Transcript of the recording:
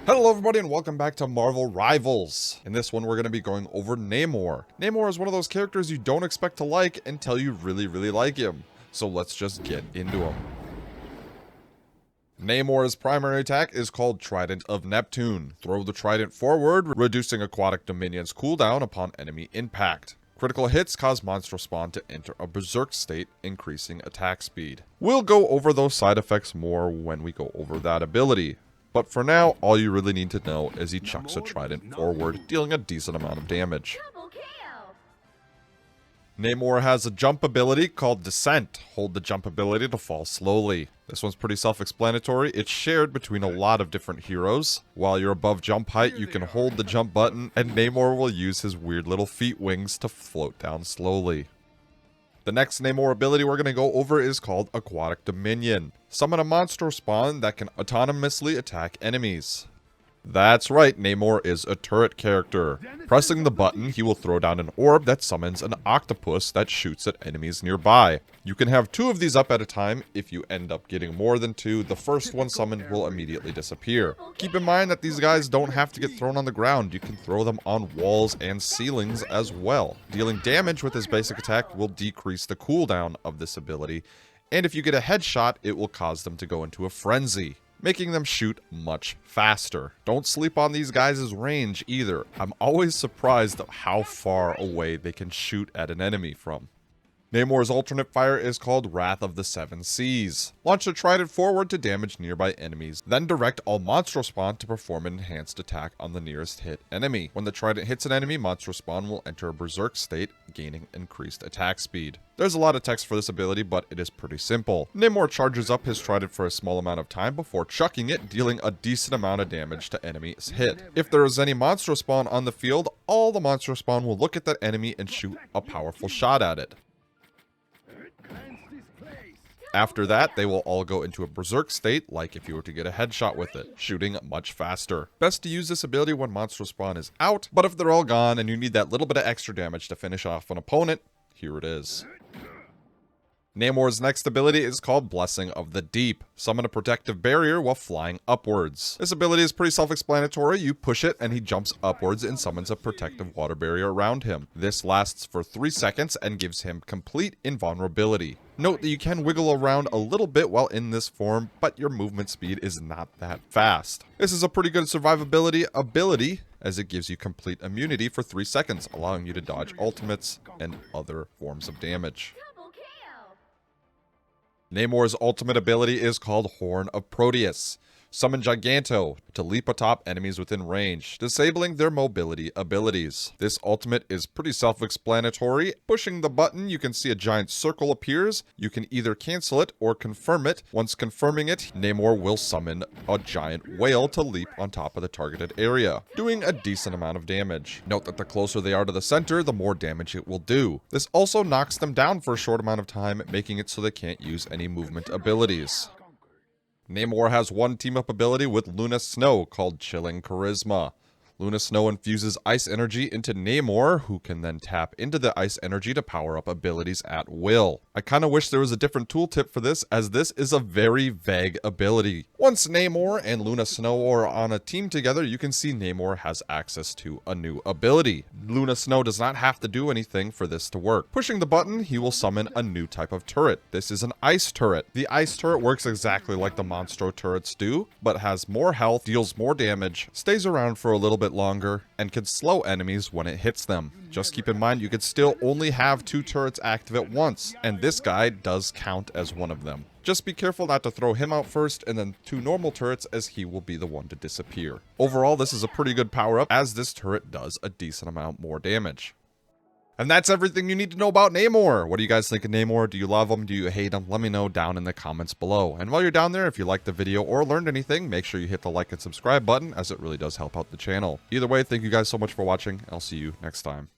Hello everybody and welcome back to Marvel Rivals. In this one we're going to be going over Namor. Namor is one of those characters you don't expect to like until you really like him. So let's just get into him. Namor's primary attack is called Trident of Neptune. Throw the trident forward, reducing aquatic dominion's cooldown upon enemy impact. Critical hits cause monster spawn to enter a berserk state, increasing attack speed. We'll go over those side effects more when we go over that ability. But for now, all you really need to know is he chucks a trident forward, dealing a decent amount of damage. Namor has a jump ability called Descent. Hold the jump ability to fall slowly. This one's pretty self-explanatory. It's shared between a lot of different heroes. While you're above jump height, you can hold the jump button, and Namor will use his weird little feet wings to float down slowly. The next Namor ability we're going to go over is called Aquatic Dominion. Summon a monster spawn that can autonomously attack enemies. That's right, Namor is a turret character. Pressing the button, he will throw down an orb that summons an octopus that shoots at enemies nearby. You can have 2 of these up at a time. If you end up getting more than 2, the first one summoned will immediately disappear. Keep in mind that these guys don't have to get thrown on the ground. You can throw them on walls and ceilings as well. Dealing damage with his basic attack will decrease the cooldown of this ability, and if you get a headshot, it will cause them to go into a frenzy, making them shoot much faster. Don't sleep on these guys' range either. I'm always surprised at how far away they can shoot at an enemy from. Namor's alternate fire is called Wrath of the Seven Seas. Launch a trident forward to damage nearby enemies, then direct all monster spawn to perform an enhanced attack on the nearest hit enemy. When the trident hits an enemy, monster spawn will enter a berserk state, gaining increased attack speed. There's a lot of text for this ability, but it is pretty simple. Namor charges up his trident for a small amount of time before chucking it, dealing a decent amount of damage to enemies hit. If there is any monster spawn on the field, all the monster spawn will look at that enemy and shoot a powerful shot at it. After that, they will all go into a berserk state, like if you were to get a headshot with it, shooting much faster. Best to use this ability when monster spawn is out, but if they're all gone and you need that little bit of extra damage to finish off an opponent, here it is. Namor's next ability is called Blessing of the Deep. Summon a protective barrier while flying upwards. This ability is pretty self-explanatory. You push it and he jumps upwards and summons a protective water barrier around him. This lasts for 3 seconds and gives him complete invulnerability. Note that you can wiggle around a little bit while in this form, but your movement speed is not that fast. This is a pretty good survivability ability, as it gives you complete immunity for 3 seconds, allowing you to dodge ultimates and other forms of damage. Namor's ultimate ability is called Horn of Proteus. Summon Giganto to leap atop enemies within range, disabling their mobility abilities. This ultimate is pretty self-explanatory. Pushing the button, you can see a giant circle appears. You can either cancel it or confirm it. Once confirming it, Namor will summon a giant whale to leap on top of the targeted area, doing a decent amount of damage. Note that the closer they are to the center, the more damage it will do. This also knocks them down for a short amount of time, making it so they can't use any movement abilities. Namor has one team-up ability with Luna Snow called Chilling Charisma. Luna Snow infuses ice energy into Namor, who can then tap into the ice energy to power up abilities at will. I kind of wish there was a different tooltip for this, as this is a very vague ability. Once Namor and Luna Snow are on a team together, you can see Namor has access to a new ability. Luna Snow does not have to do anything for this to work. Pushing the button, he will summon a new type of turret. This is an ice turret. The ice turret works exactly like the Monstro turrets do, but has more health, deals more damage, stays around for a little bit longer, and can slow enemies when it hits them. Just keep in mind you could still only have 2 turrets active at once, and this guy does count as one of them. Just be careful not to throw him out first and then 2 normal turrets, as he will be the one to disappear. Overall, this is a pretty good power-up, as this turret does a decent amount more damage. And that's everything you need to know about Namor. What do you guys think of Namor? Do you love him? Do you hate him? Let me know down in the comments below. And while you're down there, if you liked the video or learned anything, make sure you hit the like and subscribe button, as it really does help out the channel. Either way, thank you guys so much for watching. I'll see you next time.